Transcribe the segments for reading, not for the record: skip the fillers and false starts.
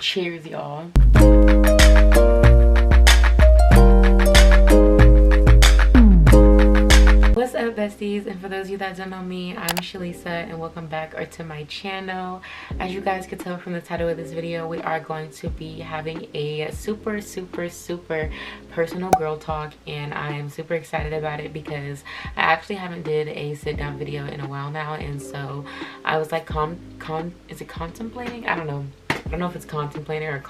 Cheers, y'all. What's up, besties? And for those of you that don't know me, I'm Shalisa and welcome back to my channel. As you guys can tell from the title of this video, we are going to be having a super personal girl talk, and I am super excited about it because I actually haven't did a sit down video in a while now, and so I was like is it contemplating? I don't know if it's contemplating or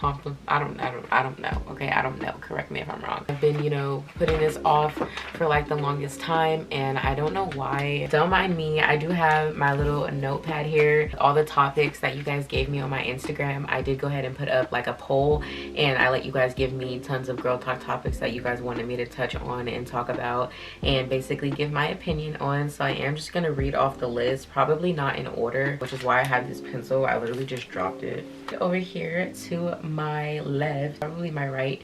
I don't know. Okay, I don't know, correct me if I'm wrong. I've been, you know, putting this off for like the longest time, and I don't know why. Don't mind me. I do have my little notepad here, all the topics that you guys gave me on my Instagram. I did go ahead and put up like a poll, and I let you guys give me tons of girl talk topics that you guys wanted me to touch on and talk about and basically give my opinion on. So I am just gonna read off the list, probably not in order, which is why I have this pencil. I literally just dropped it. Over here to my left, probably my right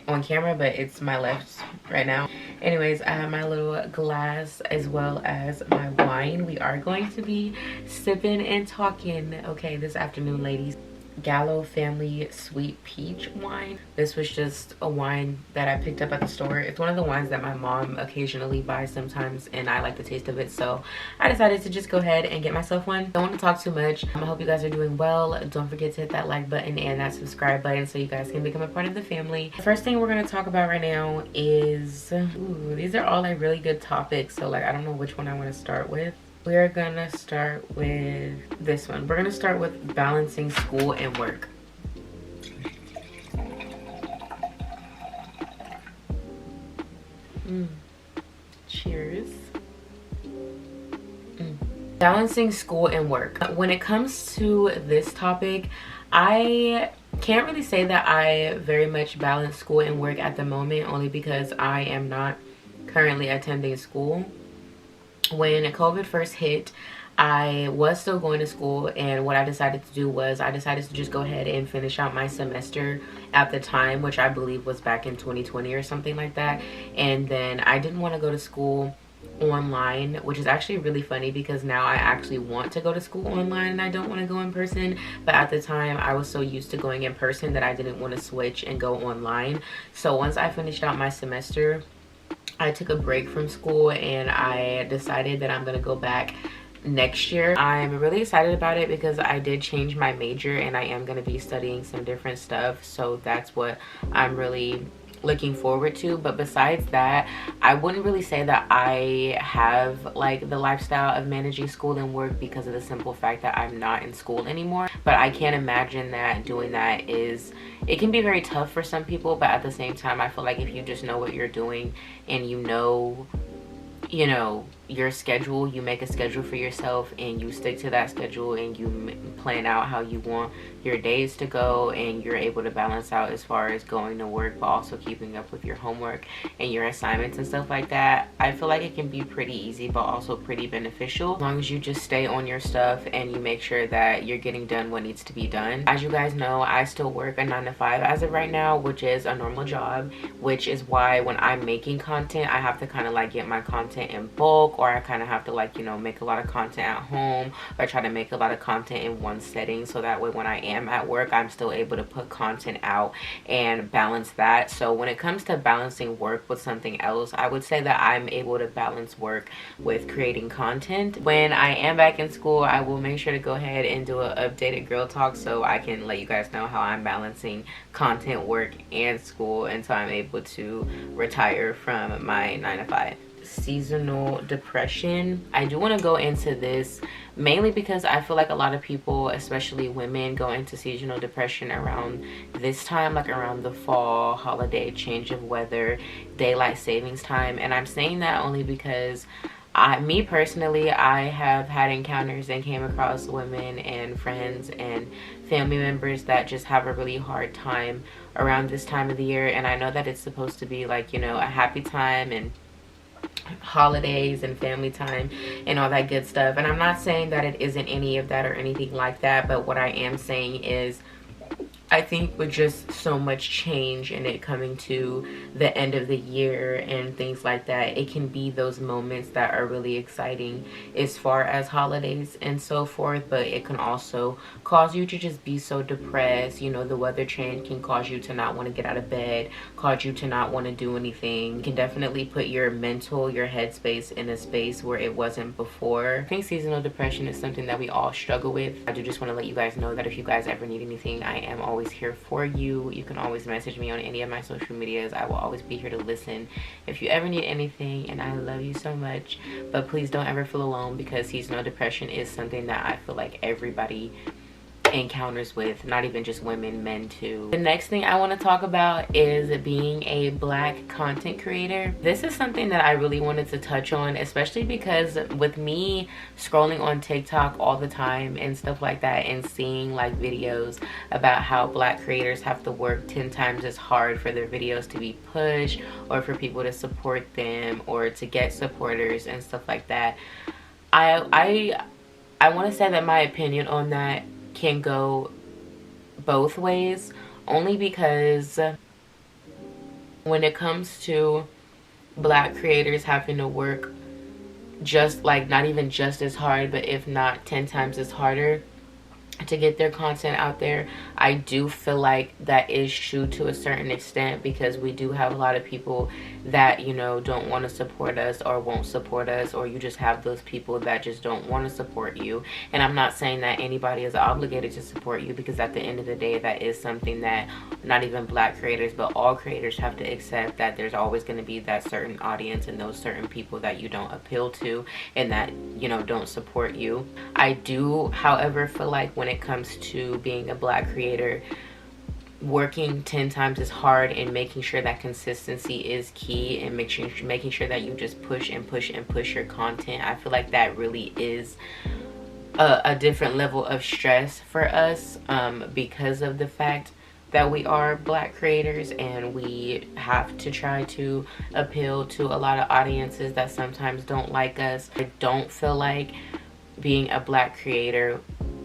on camera, but it's my left right now. Anyways, I have my little glass as well as my wine. We are going to be sipping and talking, okay, this afternoon, ladies. Gallo Family Sweet Peach wine. This was just a wine that I picked up at the store. It's one of the wines that my mom occasionally buys sometimes, and I like the taste of it, so I decided to just go ahead and get myself one. Don't want to talk too much. I hope you guys are doing well. Don't forget to hit that like button and that subscribe button so you guys can become a part of the family. The first thing we're going to talk about right now is, ooh, these are all like really good topics, so like I don't know which one I want to start with. We're gonna start with this one. We're gonna start with balancing school and work. Cheers. Balancing school and work. When it comes to this topic, I can't really say that I very much balance school and work at the moment, only because I am not currently attending school. When COVID first hit, I was still going to school, and what I decided to do was I decided to just go ahead and finish out my semester at the time, which I believe was back in 2020 or something like that. And then I didn't want to go to school online, which is actually really funny because now I actually want to go to school online and I don't want to go in person. But at the time I was so used to going in person that I didn't want to switch and go online. So once I finished out my semester, I took a break from school and I decided that I'm gonna go back next year. I'm really excited about it because I did change my major and I am gonna be studying some different stuff, so that's what I'm really looking forward to. But besides that, I wouldn't really say that I have like the lifestyle of managing school and work because of the simple fact that I'm not in school anymore. But I can't imagine that doing that it can be very tough for some people, but at the same time I feel like if you just know what you're doing and you know your schedule, you make a schedule for yourself and you stick to that schedule and you plan out how you want your days to go, and you're able to balance out as far as going to work but also keeping up with your homework and your assignments and stuff like that. I feel like it can be pretty easy but also pretty beneficial as long as you just stay on your stuff and you make sure that you're getting done what needs to be done. As you guys know, I still work a 9-to-5 as of right now, which is a normal job, which is why when I'm making content I have to kind of like get my content in bulk, or I kind of have to like, you know, make a lot of content at home or try to make a lot of content in one setting, so that way when I am at work I'm still able to put content out and balance that. So when it comes to balancing work with something else, I would say that I'm able to balance work with creating content. When I am back in school, I will make sure to go ahead and do an updated girl talk so I can let you guys know how I'm balancing content, work, and school until I'm able to retire from my 9-to-5. Seasonal depression. I do want to go into this mainly because I feel like a lot of people, especially women, go into seasonal depression around this time, like around the fall, holiday, change of weather, daylight savings time. And I'm saying that only because me personally, I have had encounters and came across women and friends and family members that just have a really hard time around this time of the year. And I know that it's supposed to be like, you know, a happy time and holidays and family time and all that good stuff, and I'm not saying that it isn't any of that or anything like that, but what I am saying is I think with just so much change and it coming to the end of the year and things like that, it can be those moments that are really exciting as far as holidays and so forth, but it can also cause you to just be so depressed. You know, the weather change can cause you to not want to get out of bed, cause you to not want to do anything. It can definitely put your headspace in a space where it wasn't before. I think seasonal depression is something that we all struggle with. I do just want to let you guys know that if you guys ever need anything, I am always here for you. You can always message me on any of my social medias. I will always be here to listen if you ever need anything, and I love you so much. But please don't ever feel alone, because seasonal depression is something that I feel like everybody encounters with, not even just women, men too. The next thing I want to talk about is being a Black content creator. This is something that I really wanted to touch on, especially because with me scrolling on TikTok all the time and stuff like that, and seeing like videos about how Black creators have to work 10 times as hard for their videos to be pushed, or for people to support them, or to get supporters and stuff like that. I want to say that my opinion on that can go both ways, only because when it comes to Black creators having to work just like, not even just as hard, but if not 10 times as harder to get their content out there, I do feel like that is true to a certain extent, because we do have a lot of people that, you know, don't want to support us or won't support us, or you just have those people that just don't want to support you. And I'm not saying that anybody is obligated to support you, because at the end of the day, that is something that not even Black creators, but all creators have to accept, that there's always going to be that certain audience and those certain people that you don't appeal to and that, you know, don't support you. I do, however, feel like when it comes to being a Black creator, working 10 times as hard and making sure that consistency is key, and making sure that you just push and push and push your content, I feel like that really is a different level of stress for us, because of the fact that we are Black creators and we have to try to appeal to a lot of audiences that sometimes don't like us. I don't feel like being a Black creator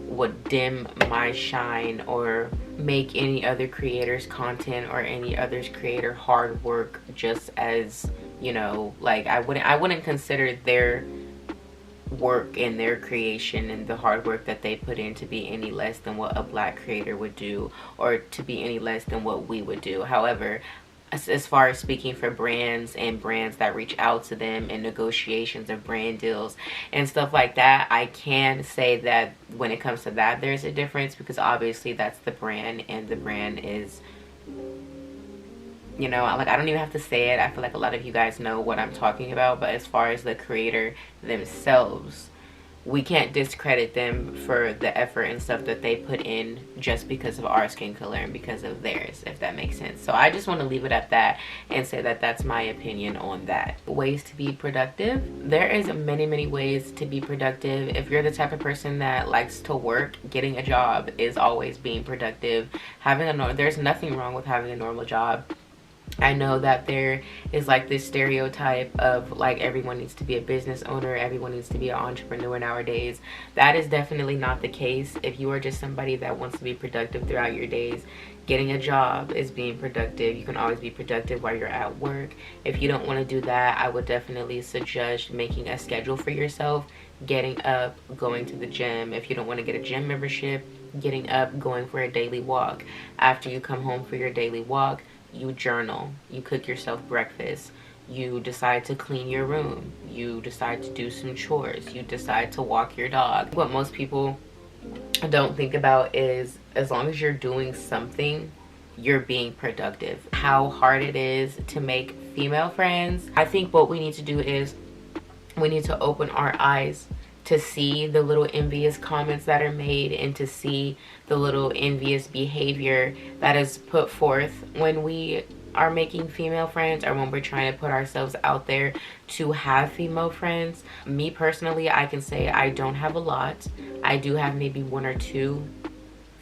would dim my shine or make any other creator's content or any other's creator hard work just as, you know, like I wouldn't consider their work and their creation and the hard work that they put in to be any less than what a Black creator would do, or to be any less than what we would do. However, as far as speaking for brands and brands that reach out to them and negotiations of brand deals and stuff like that, I can say that when it comes to that, there's a difference, because obviously that's the brand, and the brand is, you know, like, I don't even have to say it. I feel like a lot of you guys know what I'm talking about. But as far as the creator themselves, we can't discredit them for the effort and stuff that they put in just because of our skin color and because of theirs, if that makes sense. So I just want to leave it at that and say that that's my opinion on that. Ways to be productive. There is many ways to be productive. If you're the type of person that likes to work, getting a job is always being productive. There's nothing wrong with having a normal job. I know that there is like this stereotype of like everyone needs to be a business owner, everyone needs to be an entrepreneur nowadays. That is definitely not the case. If you are just somebody that wants to be productive throughout your days, getting a job is being productive. You can always be productive while you're at work. If you don't want to do that, I would definitely suggest making a schedule for yourself, getting up, going to the gym. If you don't want to get a gym membership, getting up, going for a daily walk. After you come home for your daily walk, you journal, you cook yourself breakfast, you decide to clean your room, you decide to do some chores, you decide to walk your dog. What most people don't think about is, as long as you're doing something, you're being productive. How hard it is to make female friends. I think what we need to do is we need to open our eyes to see the little envious comments that are made, and to see the little envious behavior that is put forth when we are making female friends, or when we're trying to put ourselves out there to have female friends. Me personally, I can say I don't have a lot. I do have maybe 1 or 2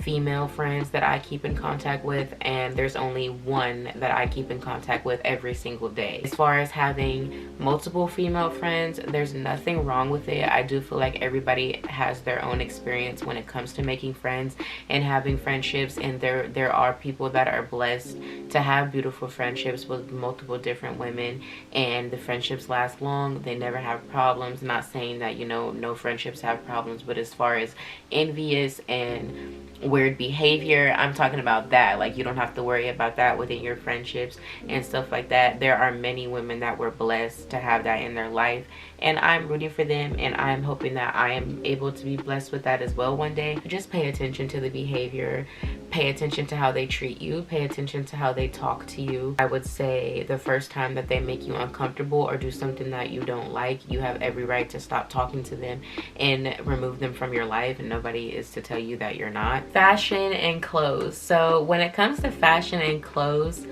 female friends that I keep in contact with, and there's only one that I keep in contact with every single day. As far as having multiple female friends, there's nothing wrong with it. I do feel like everybody has their own experience when it comes to making friends and having friendships, and there are people that are blessed to have beautiful friendships with multiple different women, and the friendships last long. They never have problems. Not saying that, you know, no friendships have problems, but as far as envious and weird behavior, I'm talking about that. Like, you don't have to worry about that within your friendships and stuff like that. There are many women that were blessed to have that in their life, and I'm rooting for them, and I'm hoping that I am able to be blessed with that as well one day. Just pay attention to the behavior, pay attention to how they treat you, pay attention to how they talk to you. I would say the first time that they make you uncomfortable or do something that you don't like, you have every right to stop talking to them and remove them from your life, and nobody is to tell you that you're not. Fashion and clothes. So when it comes to fashion and clothes,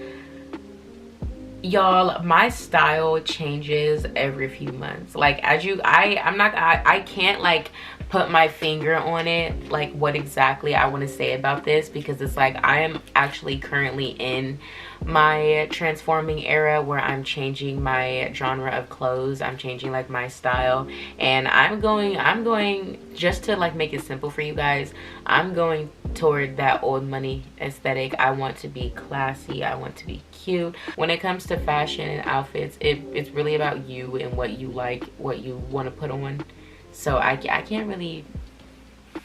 y'all, my style changes every few months. Like, I can't like put my finger on it, like what exactly I want to say about this, because it's like I am actually currently in my transforming era where I'm changing my genre of clothes. I'm changing like my style, and I'm going just to like make it simple for you guys, I'm going toward that old money aesthetic. I want to be classy, I want to be cute. When it comes to fashion and outfits, it's really about you and what you like, what you want to put on. So I can't really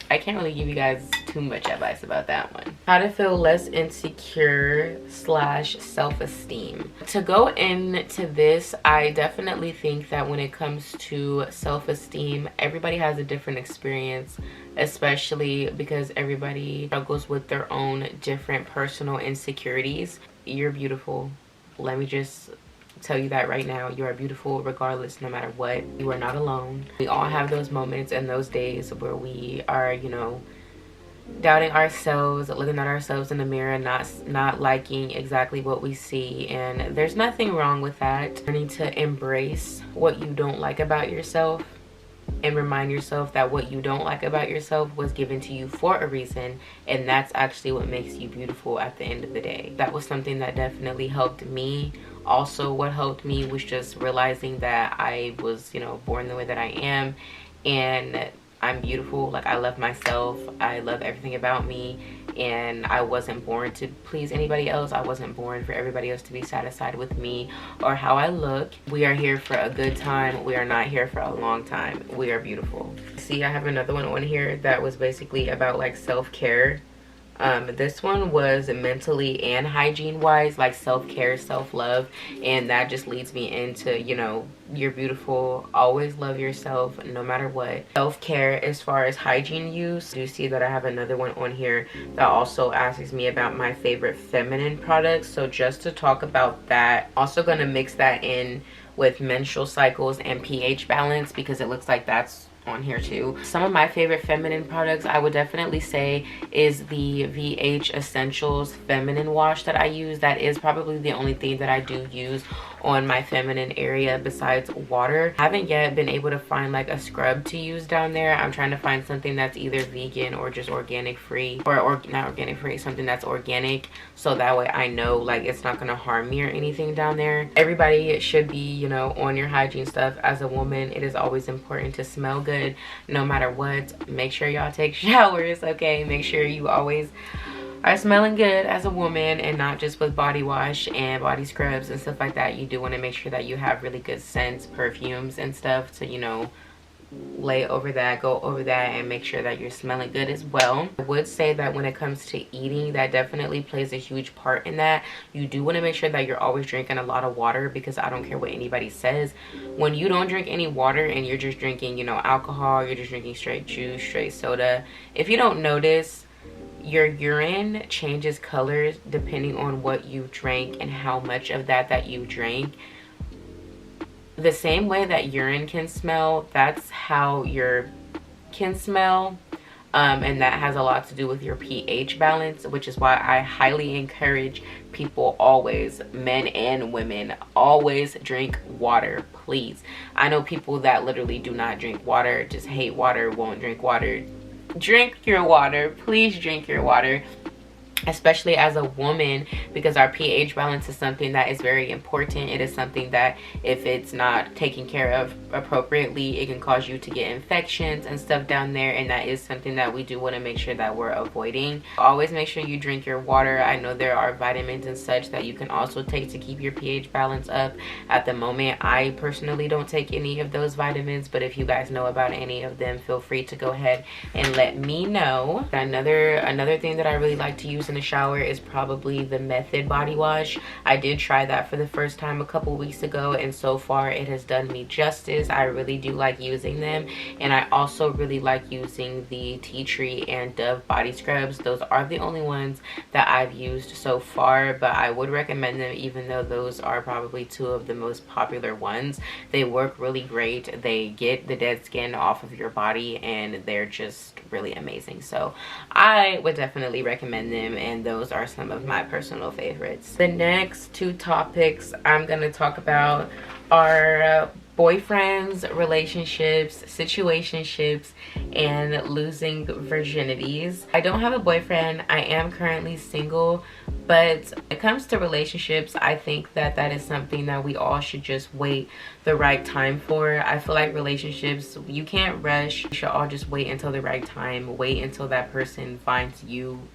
give you guys too much advice about that one. How to feel less insecure / self-esteem. To go into this, I definitely think that when it comes to self-esteem, everybody has a different experience, especially because everybody struggles with their own different personal insecurities. You're beautiful. Let me just tell you that right now. You are beautiful regardless, no matter what. You are not alone. We all have those moments and those days where we are, you know, doubting ourselves, looking at ourselves in the mirror, not liking exactly what we see, and there's nothing wrong with that. Learning to embrace what you don't like about yourself and remind yourself that what you don't like about yourself was given to you for a reason, and that's actually what makes you beautiful at the end of the day. That was something that definitely helped me. Also, what helped me was just realizing that I was, you know, born the way that I am, and I'm beautiful. Like, I love myself, I love everything about me, and I wasn't born to please anybody else. I wasn't born for everybody else to be satisfied with me or how I look. We are here for a good time. We are not here for a long time. We are beautiful. See, I have another one on here that was basically about like self-care. This one was mentally and hygiene wise, like self-care, self-love, and that just leads me into, you know, you're beautiful, always love yourself no matter what. Self-care as far as hygiene use, you see that I have another one on here that also asks me about my favorite feminine products. So just to talk about that, also gonna mix that in with menstrual cycles and pH balance, because it looks like that's on here too. Some of my favorite feminine products I would definitely say is the VH Essentials feminine wash that I use. That is probably the only thing that I do use on my feminine area besides water. I haven't yet been able to find like a scrub to use down there. I'm trying to find something that's either vegan or just organic free, or not organic free, something that's organic, so that way I know like it's not gonna harm me or anything down there. Everybody should be, you know, on your hygiene stuff. As a woman, it is always important to smell good no matter what. Make sure y'all take showers, okay? Make sure you always are smelling good as a woman, and not just with body wash and body scrubs and stuff like that. You do want to make sure that you have really good scents, perfumes and stuff to, you know, lay over that, go over that, and make sure that you're smelling good as well. I would say that when it comes to eating, that definitely plays a huge part in that. You do want to make sure that you're always drinking a lot of water, because I don't care what anybody says, when you don't drink any water and you're just drinking, you know, alcohol, you're just drinking straight juice, straight soda, if you don't notice, your urine changes colors depending on what you drank and how much of that you drank. The same way that urine can smell, that's how your can smell, and that has a lot to do with your pH balance, which is why I highly encourage people always, men and women, always drink water, please. I know people that literally do not drink water, just hate water, won't drink water. drink your water. Please drink your water, especially as a woman, because our pH balance is something that is very important. It is something that if it's not taken care of appropriately, it can cause you to get infections and stuff down there, and that is something that we do want to make sure that we're avoiding. Always make sure you drink your water. I know there are vitamins and such that you can also take to keep your pH balance up. At the moment, I personally don't take any of those vitamins, but if you guys know about any of them, feel free to go ahead and let me know. Another thing that I really like to use in the shower is probably the Method body wash. I did try that for the first time a couple weeks ago, and so far it has done me justice. I really do like using them, and I also really like using the tea tree and Dove body scrubs. Those are the only ones that I've used so far, but I would recommend them, even though those are probably two of the most popular ones. They work really great. They get the dead skin off of your body, and they're just really amazing. So I would definitely recommend them, and those are some of my personal favorites. The next two topics I'm going to talk about are boyfriends, relationships, situationships, and losing virginities. I don't have a boyfriend. I am currently single, but when it comes to relationships, I think that that is something that we all should just wait the right time for. I feel like relationships, you can't rush. You should all just wait until the right time. Wait until that person finds you.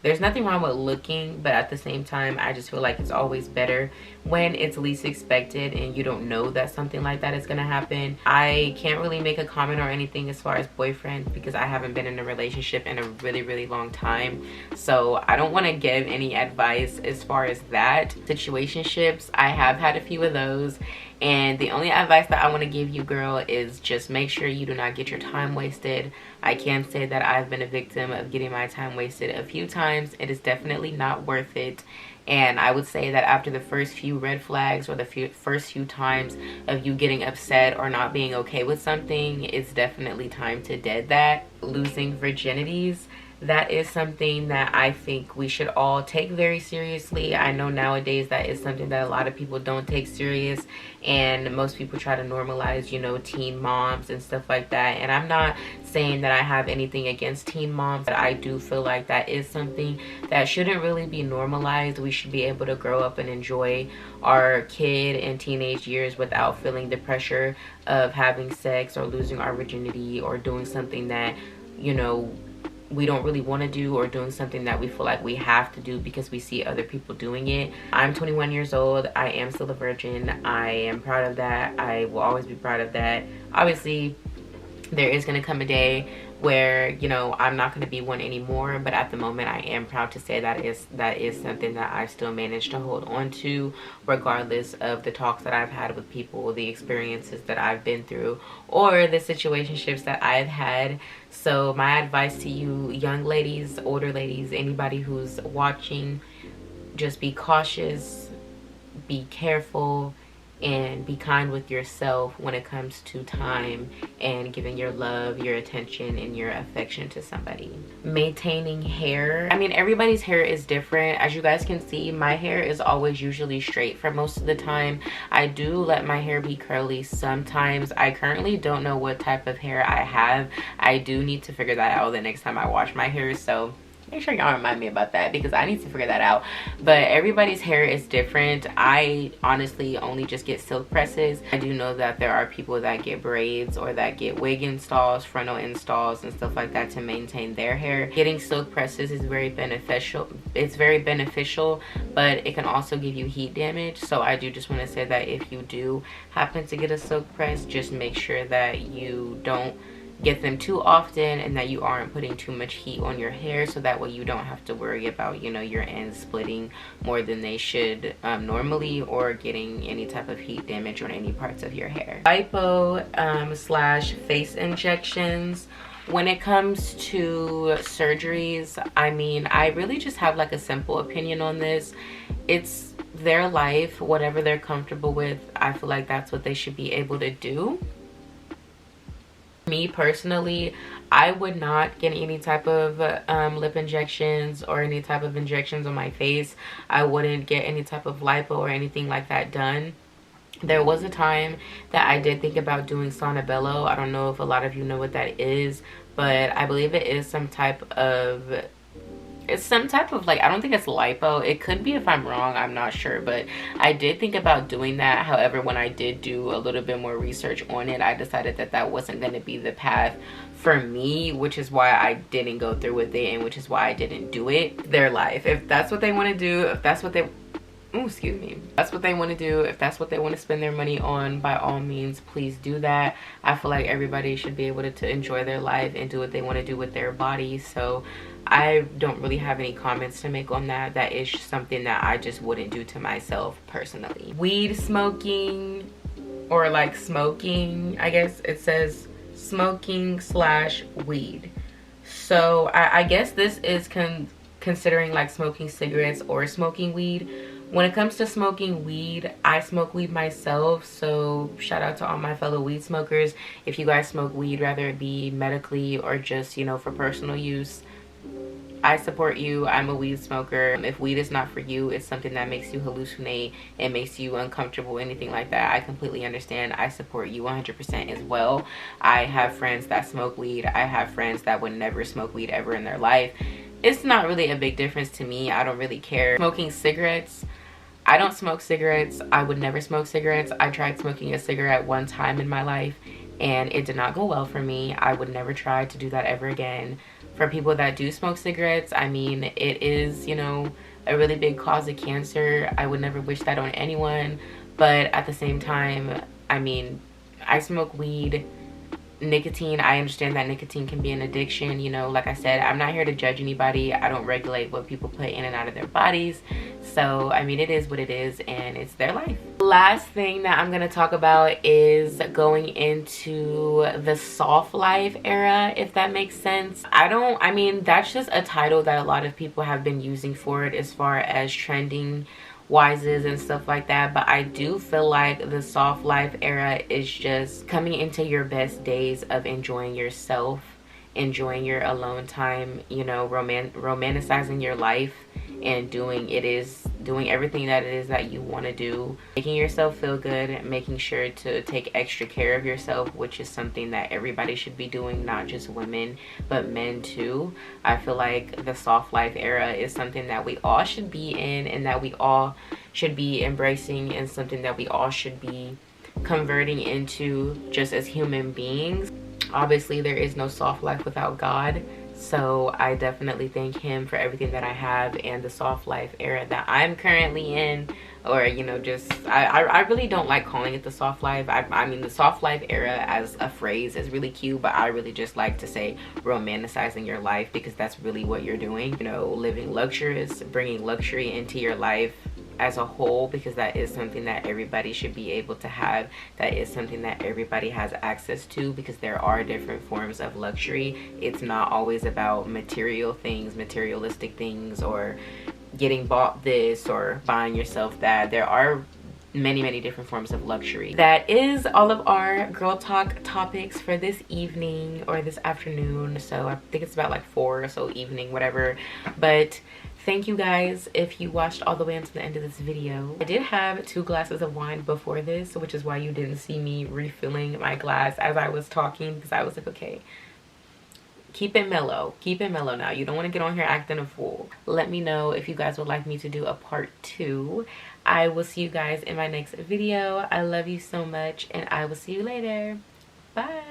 There's nothing wrong with looking, but at the same time, I just feel like it's always better when it's least expected and you don't know that something like that is going to happen. I can't really make a comment or anything as far as boyfriend because I haven't been in a relationship in a really long time. So I don't want to give any advice as far as that. Situationships, I have had a few of those. And the only advice that I want to give you, girl, is just make sure you do not get your time wasted. I can say that I've been a victim of getting my time wasted a few times. It is definitely not worth it. And I would say that after the first few red flags or the first few times of you getting upset or not being okay with something, it's definitely time to dead that. Losing virginities, that is something that I think we should all take very seriously. I know nowadays that is something that a lot of people don't take serious, and most people try to normalize, you know, teen moms and stuff like that. And I'm not saying that I have anything against teen moms, but I do feel like that is something that shouldn't really be normalized. We should be able to grow up and enjoy our kid and teenage years without feeling the pressure of having sex or losing our virginity or doing something that, you know, we don't really want to do, or doing something that we feel like we have to do because we see other people doing it. I'm 21 years old. I am still a virgin. I am proud of that. I will always be proud of that. Obviously, there is going to come a day where, you know, I'm not going to be one anymore, but at the moment I am proud to say that is something that I still managed to hold on to, regardless of the talks that I've had with people, the experiences that I've been through, or the situationships that I've had. So my advice to you young ladies, older ladies, anybody who's watching, just be cautious, be careful, and be kind with yourself when it comes to time and giving your love, your attention, and your affection to somebody. Maintaining hair. I mean, everybody's hair is different. As you guys can see, my hair is always usually straight for most of the time. I do let my hair be curly sometimes. I currently don't know what type of hair I have. I do need to figure that out the next time I wash my hair, so make sure y'all remind me about that because I need to figure that out. But everybody's hair is different. I honestly only just get silk presses. I do know that there are people that get braids or that get wig installs, frontal installs, and stuff like that to maintain their hair. Getting silk presses is very beneficial. It's very beneficial, but it can also give you heat damage. So I do just want to say that if you do happen to get a silk press, just make sure that you don't get them too often and that you aren't putting too much heat on your hair, so that way you don't have to worry about, you know, your ends splitting more than they should normally, or getting any type of heat damage on any parts of your hair. Lipo slash face injections. When it comes to surgeries, I mean, I really just have like a simple opinion on this. It's their life, whatever they're comfortable with. I feel like that's what they should be able to do. Me personally, I would not get any type of lip injections or any type of injections on my face. I wouldn't get any type of lipo or anything like that done. There was a time that I did think about doing Sonobello. I don't know if a lot of you know what that is, but I believe it is some type of, it's some type of, like, I don't think it's lipo. It could be if I'm wrong, I'm not sure, but I did think about doing that. However, when I did do a little bit more research on it, I decided that that wasn't going to be the path for me, which is why I didn't go through with it, and which is why I didn't do it. Their life. If that's what they want to do, if that's what they, ooh, excuse me, that's what they want to do, if that's what they want to spend their money on, by all means, please do that. I feel like everybody should be able to enjoy their life and do what they want to do with their bodies. So I don't really have any comments to make on that. That is something that I just wouldn't do to myself personally. Weed smoking, or like smoking, I guess it says smoking slash weed. So I guess this is considering like smoking cigarettes or smoking weed. When it comes to smoking weed, I smoke weed myself, so shout out to all my fellow weed smokers. If you guys smoke weed, whether it be medically or just, you know, for personal use, I support you. I'm a weed smoker. If weed is not for you, it's something that makes you hallucinate, it makes you uncomfortable, anything like that, I completely understand. I support you 100% as well. I have friends that smoke weed. I have friends that would never smoke weed ever in their life. It's not really a big difference to me. I don't really care. Smoking cigarettes, I don't smoke cigarettes. I would never smoke cigarettes. I tried smoking a cigarette one time in my life and it did not go well for me. I would never try to do that ever again. For people that do smoke cigarettes, I mean, it is, you know, a really big cause of cancer. I would never wish that on anyone. But at the same time, I mean, I smoke weed. Nicotine, I understand that nicotine can be an addiction. You know, like I said, I'm not here to judge anybody. I don't regulate what people put in and out of their bodies. So I mean, it is what it is and it's their life. Last thing that I'm going to talk about is going into the soft life era, if that makes sense. I mean, that's just a title that a lot of people have been using for it as far as trending wises and stuff like that, but I do feel like the soft life era is just coming into your best days of enjoying yourself, enjoying your alone time, you know, romanticizing your life and doing everything that it is that you want to do, making yourself feel good, making sure to take extra care of yourself, which is something that everybody should be doing, not just women but men too. I feel like the soft life era is something that we all should be in and that we all should be embracing, and something that we all should be converting into just as human beings. Obviously there is no soft life without God, so I definitely thank him for everything that I have and the soft life era that I'm currently in. Or, you know, just I really don't like calling it the soft life. I mean, the soft life era as a phrase is really cute, but I really just like to say romanticizing your life, because that's really what you're doing, you know, living luxurious, bringing luxury into your life as a whole, because that is something that everybody should be able to have. That is something that everybody has access to, because there are different forms of luxury. It's not always about material things, materialistic things, or getting bought this or buying yourself that. There are many different forms of luxury. That is all of our girl talk topics for this evening or this afternoon. So I think it's about like 4, so evening, whatever. But thank you guys if you watched all the way until the end of this video. I did have 2 glasses of wine before this, which is why you didn't see me refilling my glass as I was talking, because I was like, okay, keep it mellow now. You don't want to get on here acting a fool. Let me know if you guys would like me to do a part 2. I will see you guys in my next video. I love you so much, and I will see you later. Bye.